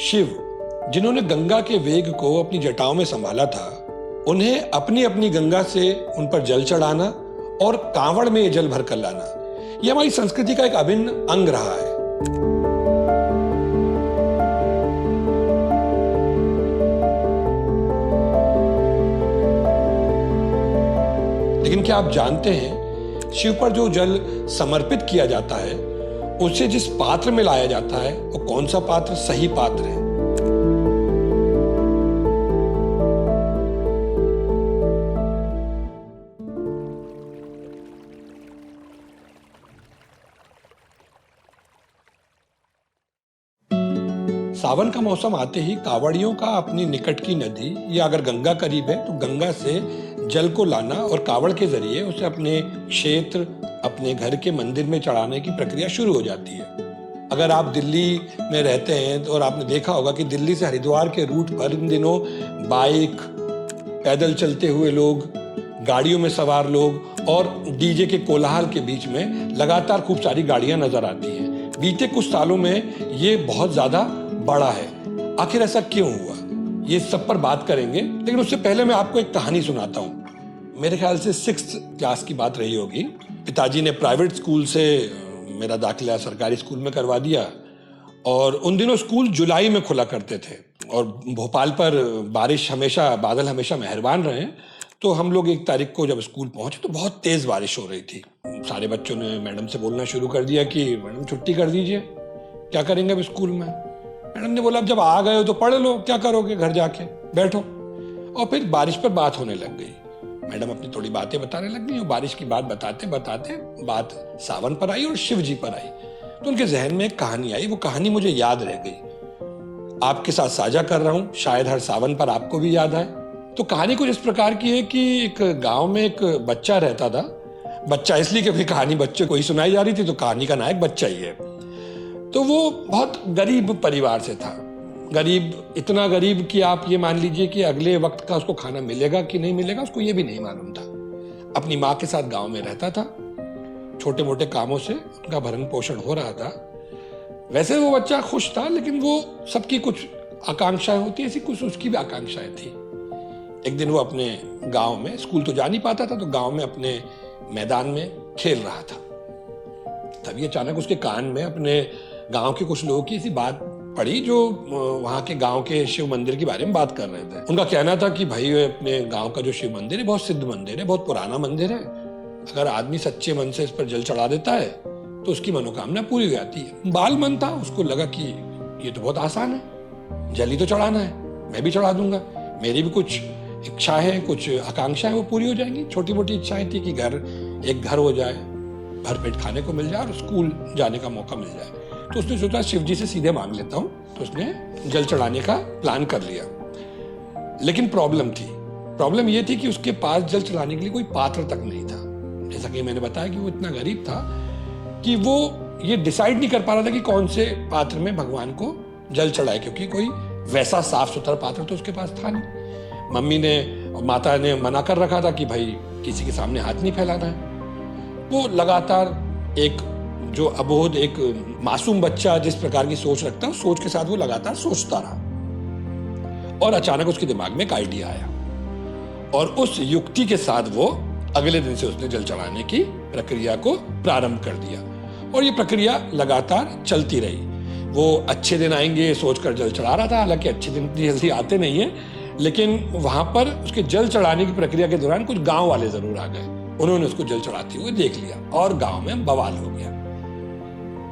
शिव, जिन्होंने गंगा के वेग को अपनी जटाओं में संभाला था, उन्हें अपनी अपनी गंगा से उन पर जल चढ़ाना और कांवड़ में ये जल भर कर लाना, ये हमारी संस्कृति का एक अभिन्न अंग रहा है। लेकिन क्या आप जानते हैं, शिव पर जो जल समर्पित किया जाता है, उसे जिस पात्र में लाया जाता है, वो कौन सा पात्र सही पात्र है? सावन का मौसम आते ही कांवड़ियों का अपनी निकट की नदी या अगर गंगा करीब है तो गंगा से जल को लाना और कांवड़ के जरिए उसे अपने क्षेत्र, अपने घर के मंदिर में चढ़ाने की प्रक्रिया शुरू हो जाती है। अगर आप दिल्ली में रहते हैं तो और आपने देखा होगा कि दिल्ली से हरिद्वार के रूट पर इन दिनों बाइक, पैदल चलते हुए लोग, गाड़ियों में सवार लोग और डीजे के कोलाहल के बीच में लगातार खूब सारी गाड़ियां नजर आती हैं। बीते कुछ सालों में ये बहुत ज्यादा बड़ा है। आखिर ऐसा क्यों हुआ, ये सब पर बात करेंगे, लेकिन उससे पहले मैं आपको एक कहानी सुनाता हूँ। मेरे ख्याल से 6th क्लास की बात रही होगी। पिताजी ने प्राइवेट स्कूल से मेरा दाखिला सरकारी स्कूल में करवा दिया और उन दिनों स्कूल जुलाई में खुला करते थे और भोपाल पर बादल हमेशा मेहरबान रहे। तो हम लोग 1 तारीख को जब स्कूल पहुंचे तो बहुत तेज बारिश हो रही थी। सारे बच्चों ने मैडम से बोलना शुरू कर दिया कि मैडम छुट्टी कर दीजिए, क्या करेंगे अब स्कूल में। मैडम ने बोला अब जब आ गए हो तो पढ़ लो, क्या करोगे, घर जाके बैठो। और फिर बारिश पर बात होने लग गई। मैडम अपनी थोड़ी बातें बताने लग गई और बारिश की बात बताते बताते बात सावन पर आई और शिव जी पर आई। तो उनके जहन में एक कहानी आई, वो कहानी मुझे याद रह गई, आपके साथ साझा कर रहा हूं, शायद हर सावन पर आपको भी याद आए। तो कहानी कुछ इस प्रकार की है कि एक गांव में एक बच्चा रहता था। बच्चा इसलिए क्योंकि कहानी बच्चे को ही सुनाई जा रही थी, तो कहानी का नायक बच्चा ही है। तो वो बहुत गरीब परिवार से था। गरीब, इतना गरीब कि आप ये मान लीजिए कि अगले वक्त का उसको खाना मिलेगा कि नहीं मिलेगा उसको ये भी नहीं मालूम था। अपनी माँ के साथ गांव में रहता था, छोटे मोटे कामों से उनका भरण पोषण हो रहा था। वैसे वो बच्चा खुश था, लेकिन वो सबकी कुछ आकांक्षाएं होती, ऐसी कुछ उसकी भी आकांक्षाएं थी। एक दिन वो अपने गांव में, स्कूल तो जा नहीं पाता था, तो गांव में अपने मैदान में खेल रहा था। तभी अचानक उसके कान में अपने गांव के कुछ लोगों की ऐसी बात पड़ी जो वहां के गांव के शिव मंदिर के बारे में बात कर रहे थे। उनका कहना था कि भाई अपने गांव का जो शिव मंदिर है बहुत सिद्ध मंदिर है, बहुत पुराना मंदिर है। अगर आदमी सच्चे मन से इस पर जल चढ़ा देता है तो उसकी मनोकामना पूरी हो जाती है। बाल मन था, उसको लगा कि ये तो बहुत आसान है, जल ही तो चढ़ाना है, मैं भी चढ़ा दूंगा। मेरी भी कुछ इच्छाएं हैं, कुछ आकांक्षाएं, वो पूरी हो जाएंगी। छोटी मोटी इच्छाएं थी कि एक घर हो जाए, भरपेट खाने को मिल जाए और स्कूल जाने का मौका मिल जाए। तो उसने सोचा शिव जी से सीधे मांग लेता हूं। तो उसने जल चढ़ाने का प्लान कर लिया। लेकिन प्रॉब्लम ये थी कि उसके पास जल चढ़ाने के लिए कोई पात्र तक नहीं था। जैसा कि मैंने बताया कि वो इतना गरीब था कि वो ये डिसाइड नहीं कर पा रहा था कि कौन से पात्र में भगवान को जल चढ़ाए, क्योंकि कोई वैसा साफ सुथरा पात्र तो उसके पास था नहीं। मम्मी ने और माता ने मना कर रखा था कि भाई किसी के सामने हाथ नहीं फैलाना है। वो लगातार एक जो अबोध, एक मासूम बच्चा जिस प्रकार की सोच रखता है, उस सोच के साथ वो लगातार सोचता रहा। और अचानक उसके दिमाग में एक आइडिया आया और उस युक्ति के साथ वो अगले दिन से उसने जल चढ़ाने की प्रक्रिया को प्रारंभ कर दिया। और ये प्रक्रिया लगातार चलती रही। वो अच्छे दिन आएंगे सोचकर जल चढ़ा रहा था, हालांकि अच्छे दिन जल्दी आते नहीं है, लेकिन वहां पर उसके जल चढ़ाने की प्रक्रिया के दौरान कुछ गांव वाले जरूर आ गए। उन्होंने उसको जल चढ़ाते हुए देख लिया और गांव में बवाल हो गया।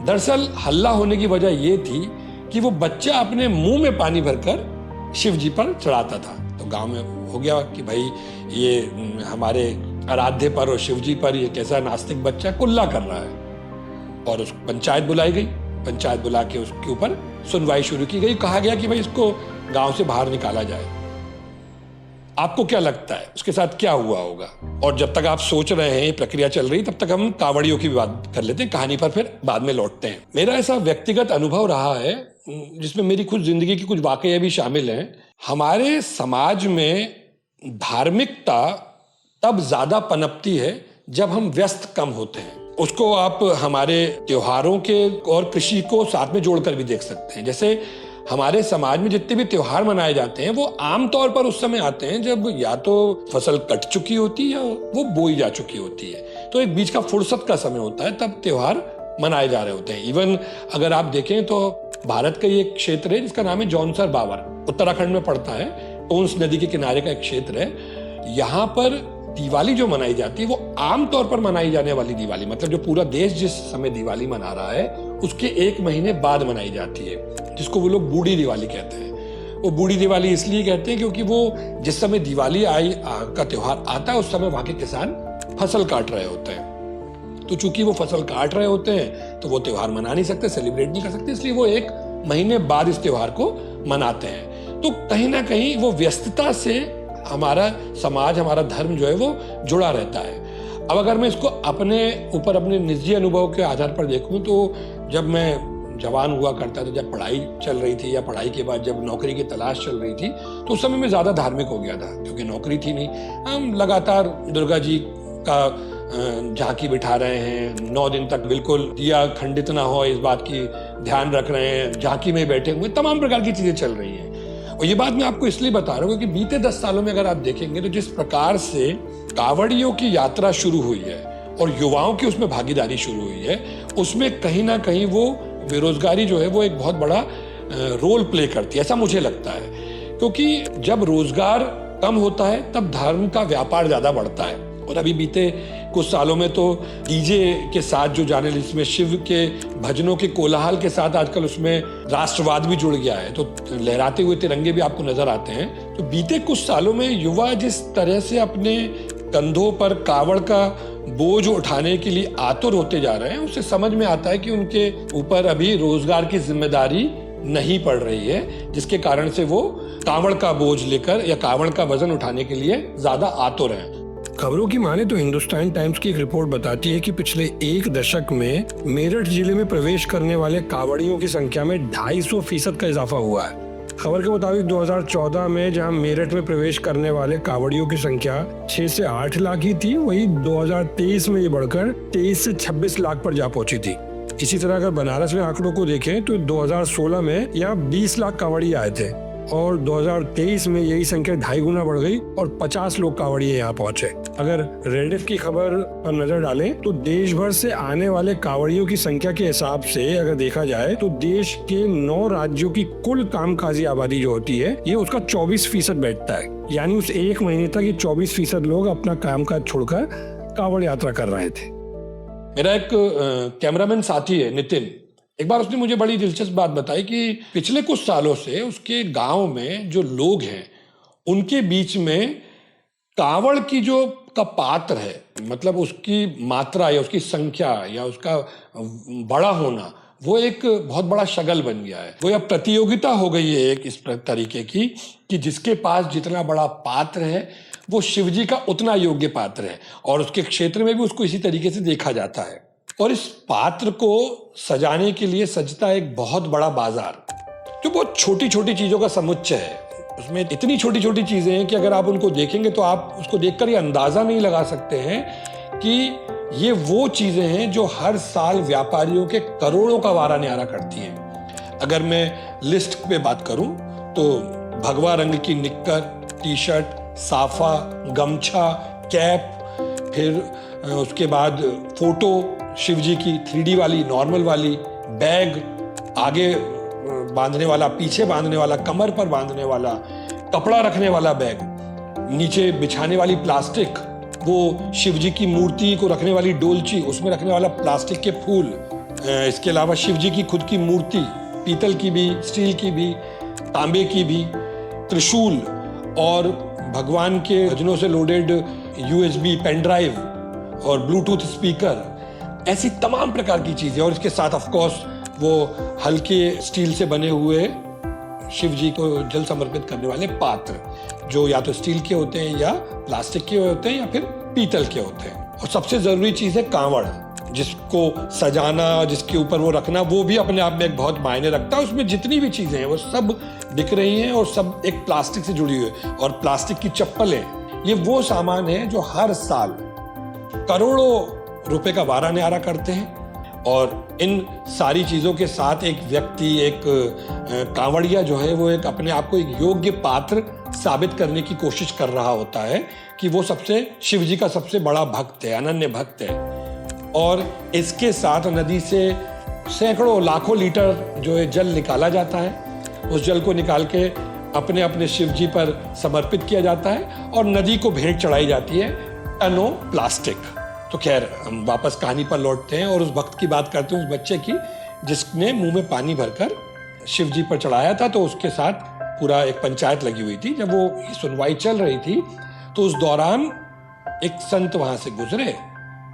दरअसल हल्ला होने की वजह यह थी कि वो बच्चा अपने मुंह में पानी भरकर शिव जी पर चढ़ाता था। तो गांव में हो गया कि भाई ये हमारे आराध्य पर और शिव जी पर ये कैसा नास्तिक बच्चा कुल्ला कर रहा है। और उस पंचायत बुलाई गई। पंचायत बुला के उसके ऊपर सुनवाई शुरू की गई। कहा गया कि भाई इसको गांव से बाहर निकाला जाए। आपको क्या लगता है उसके साथ क्या हुआ होगा? और जब तक आप सोच रहे हैं, प्रक्रिया चल रही, तब तक हम कांवड़ियों की भी बात कर लेते हैं। कहानी पर फिर बाद में लौटते हैं। मेरा ऐसा व्यक्तिगत अनुभव रहा है जिसमें मेरी खुद जिंदगी की कुछ वाकये भी शामिल हैं। हमारे समाज में धार्मिकता तब ज्यादा पनपती है जब हम व्यस्त कम होते हैं। उसको आप हमारे त्योहारों के और कृषि को साथ में जोड़कर भी देख सकते हैं। जैसे हमारे समाज में जितने भी त्योहार मनाए जाते हैं वो आमतौर पर उस समय आते हैं जब या तो फसल कट चुकी होती है या वो बोई जा चुकी होती है, तो एक बीच का फुर्सत का समय होता है, तब त्योहार मनाए जा रहे होते हैं। इवन अगर आप देखें तो भारत का ये एक क्षेत्र है जिसका नाम है जौनसर बावर, उत्तराखंड में पड़ता है, टोंस नदी के किनारे का एक क्षेत्र है। यहाँ पर दिवाली जो मनाई जाती है वो आमतौर पर मनाई जाने वाली दिवाली, मतलब जो पूरा देश जिस समय दिवाली मना रहा है उसके 1 महीने बाद मनाई जाती है, जिसको वो लोग बूढ़ी दिवाली कहते हैं। वो बूढ़ी दिवाली इसलिए कहते हैं क्योंकि वो जिस समय दिवाली का त्योहार आता है उस समय वहां के किसान फसल काट रहे होते हैं। तो चूंकि वो फसल काट रहे होते हैं तो वो त्योहार मना नहीं सकते, सेलिब्रेट नहीं कर सकते, इसलिए वो 1 महीने बाद इस त्योहार को मनाते हैं। तो कहीं ना कहीं वो व्यस्तता से हमारा समाज, हमारा धर्म जो है वो जुड़ा रहता है। अब अगर मैं इसको अपने ऊपर, अपने निजी अनुभव के आधार पर देखूं तो जब मैं जवान हुआ करता था, जब पढ़ाई चल रही थी या पढ़ाई के बाद जब नौकरी की तलाश चल रही थी, तो उस समय मैं ज़्यादा धार्मिक हो गया था क्योंकि नौकरी थी नहीं। हम लगातार दुर्गा जी का झांकी बिठा रहे हैं, 9 दिन तक बिल्कुल दिया खंडित ना हो इस बात की ध्यान रख रहे हैं, झांकी में बैठे हुए, तमाम प्रकार की चीज़ें चल रही हैं। और ये बात मैं आपको इसलिए बता रहा हूँ क्योंकि बीते 10 सालों में अगर आप देखेंगे तो जिस प्रकार से कांवड़ियों की यात्रा शुरू हुई है और युवाओं की उसमें भागीदारी शुरू हुई है, उसमें कहीं ना कहीं वो बेरोजगारी जो है वो एक बहुत बड़ा रोल प्ले करती है, ऐसा मुझे लगता है। क्योंकि जब रोजगार कम होता है तब धर्म का व्यापार ज़्यादा बढ़ता है। और अभी बीते कुछ सालों में तो डीजे के साथ जो जाने, जिसमें शिव के भजनों के कोलाहल के साथ आजकल उसमें राष्ट्रवाद भी जुड़ गया है, तो लहराते हुए तिरंगे भी आपको नजर आते हैं। तो बीते कुछ सालों में युवा जिस तरह से अपने कंधों पर कावड़ का बोझ उठाने के लिए आतुर होते जा रहे हैं, उससे समझ में आता है कि उनके ऊपर अभी रोजगार की जिम्मेदारी नहीं पड़ रही है, जिसके कारण से वो कावड़ का बोझ लेकर या कावड़ का वजन उठाने के लिए ज्यादा आतुर हैं। खबरों की माने तो हिंदुस्तान टाइम्स की एक रिपोर्ट बताती है कि पिछले 1 दशक में मेरठ जिले में प्रवेश करने वाले कावड़ियों की संख्या में 250% का इजाफा हुआ है। खबर के मुताबिक 2014 में जहां मेरठ में प्रवेश करने वाले कावड़ियों की संख्या 6 से 8 लाख ही थी, वहीं 2023 में ये बढ़कर 23 से 26 लाख पर जा पहुंची थी। इसी तरह अगर बनारस में आंकड़ों को देखें तो 2016 में यहाँ 20 लाख कावड़ी आए थे और 2023 में यही संख्या 2.5 गुना बढ़ गई और 50 लोग कावड़िए यहाँ पहुंचे। अगर रेडिफ की खबर पर नजर डालें तो देश भर से आने वाले कावड़ियों की संख्या के हिसाब से अगर देखा जाए तो देश के 9 राज्यों की कुल कामकाजी आबादी जो होती है ये उसका 24% बैठता है। यानी उस 1 महीने तक ये 24% लोग अपना कामकाज छोड़कर कावड़ यात्रा कर रहे थे। मेरा एक कैमरामैन साथी है नितिन, एक बार उसने मुझे बड़ी दिलचस्प बात बताई कि पिछले कुछ सालों से उसके गांव में जो लोग हैं उनके बीच में कावड़ की जो का पात्र है, मतलब उसकी मात्रा या उसकी संख्या या उसका बड़ा होना, वो एक बहुत बड़ा शगल बन गया है। वो अब प्रतियोगिता हो गई है एक इस तरीके की कि जिसके पास जितना बड़ा पात्र है वो शिवजी का उतना योग्य पात्र है, और उसके क्षेत्र में भी उसको इसी तरीके से देखा जाता है। और इस पात्र को सजाने के लिए सजता एक बहुत बड़ा बाजार जो बहुत छोटी छोटी चीजों का समुच्चय है। उसमें इतनी छोटी छोटी चीजें हैं कि अगर आप उनको देखेंगे तो आप उसको देखकर ये अंदाजा नहीं लगा सकते हैं कि ये वो चीजें हैं जो हर साल व्यापारियों के करोड़ों का वारा न्यारा करती हैं। अगर मैं लिस्ट पे बात करूं तो भगवा रंग की निक्कर, टी शर्ट, साफा, गमछा, कैप, फिर उसके बाद फोटो शिवजी की 3D वाली, नॉर्मल वाली, बैग, आगे बांधने वाला, पीछे बांधने वाला, कमर पर बांधने वाला, कपड़ा रखने वाला बैग, नीचे बिछाने वाली प्लास्टिक, वो शिवजी की मूर्ति को रखने वाली डोलची, उसमें रखने वाला प्लास्टिक के फूल, इसके अलावा शिवजी की खुद की मूर्ति, पीतल की भी, स्टील की भी, तांबे की भी, त्रिशूल और भगवान के भजनों से लोडेड USB पेन ड्राइव और ब्लूटूथ स्पीकर, ऐसी तमाम प्रकार की चीजें। और इसके साथ ऑफ कोर्स वो हल्के स्टील से बने हुए शिव जी को जल समर्पित करने वाले पात्र जो या तो स्टील के होते हैं या प्लास्टिक के होते हैं या फिर पीतल के होते हैं। और सबसे जरूरी चीज है कांवड़, जिसको सजाना, जिसके ऊपर वो रखना, वो भी अपने आप में एक बहुत मायने रखता है। उसमें जितनी भी चीजें हैं वो सब दिख रही हैं और सब एक प्लास्टिक से जुड़ी हुई है। और प्लास्टिक की चप्पलें, ये वो सामान है जो हर साल करोड़ों रुपए का वारा न्यारा करते हैं। और इन सारी चीज़ों के साथ एक व्यक्ति, एक कांवड़िया जो है वो एक अपने आप को एक योग्य पात्र साबित करने की कोशिश कर रहा होता है कि वो शिव जी का सबसे बड़ा भक्त है, अनन्य भक्त है। और इसके साथ नदी से सैकड़ों लाखों लीटर जो है जल निकाला जाता है। उस जल को निकाल के अपने अपने शिव जी पर समर्पित किया जाता है और नदी को भेंट चढ़ाई जाती है टनों प्लास्टिक। तो खैर हम वापस कहानी पर लौटते हैं और उस भक्त की बात करते हैं, उस बच्चे की जिसने मुंह में पानी भरकर शिव जी पर चढ़ाया था। तो उसके साथ पूरा एक पंचायत लगी हुई थी। जब वो सुनवाई चल रही थी तो उस दौरान एक संत वहां से गुजरे,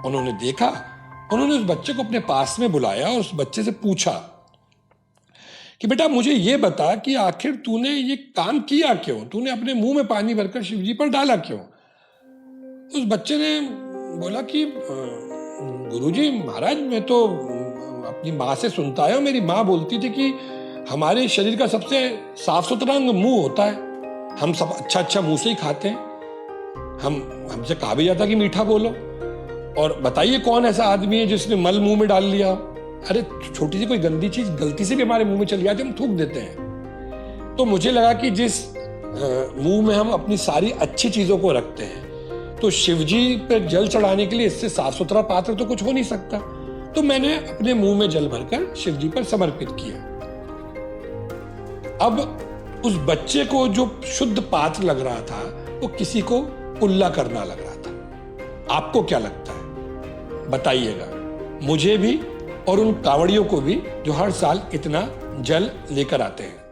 उन्होंने देखा, उन्होंने उस बच्चे को अपने पास में बुलाया और उस बच्चे से पूछा कि बेटा मुझे ये बता कि आखिर तूने ये काम किया क्यों, तूने अपने मुंह में पानी भरकर शिव जी पर डाला क्यों। उस बच्चे ने बोला कि गुरुजी महाराज मैं तो अपनी माँ से सुनता आया हूं, मेरी माँ बोलती थी कि हमारे शरीर का सबसे साफ सुथरा अंग मुंह होता है, हम सब अच्छा अच्छा मुंह से ही खाते हैं, हमसे कहा भी जाता कि मीठा बोलो। और बताइए कौन ऐसा आदमी है जिसने मल मुंह में डाल लिया। अरे छोटी सी कोई गंदी चीज गलती से भी हमारे मुंह में चली जाती है, हम थूक देते हैं। तो मुझे लगा कि जिस मुंह में हम अपनी सारी अच्छी चीजों को रखते हैं, तो शिवजी पर जल चढ़ाने के लिए इससे साफ सुथरा पात्र तो कुछ हो नहीं सकता। तो मैंने अपने मुंह में जल भरकर शिवजी पर समर्पित किया। अब उस बच्चे को जो शुद्ध पात्र लग रहा था वो किसी को उल्ला करना लग रहा था। आपको क्या लगता है बताइएगा, मुझे भी और उन कांवड़ियों को भी जो हर साल इतना जल लेकर आते हैं।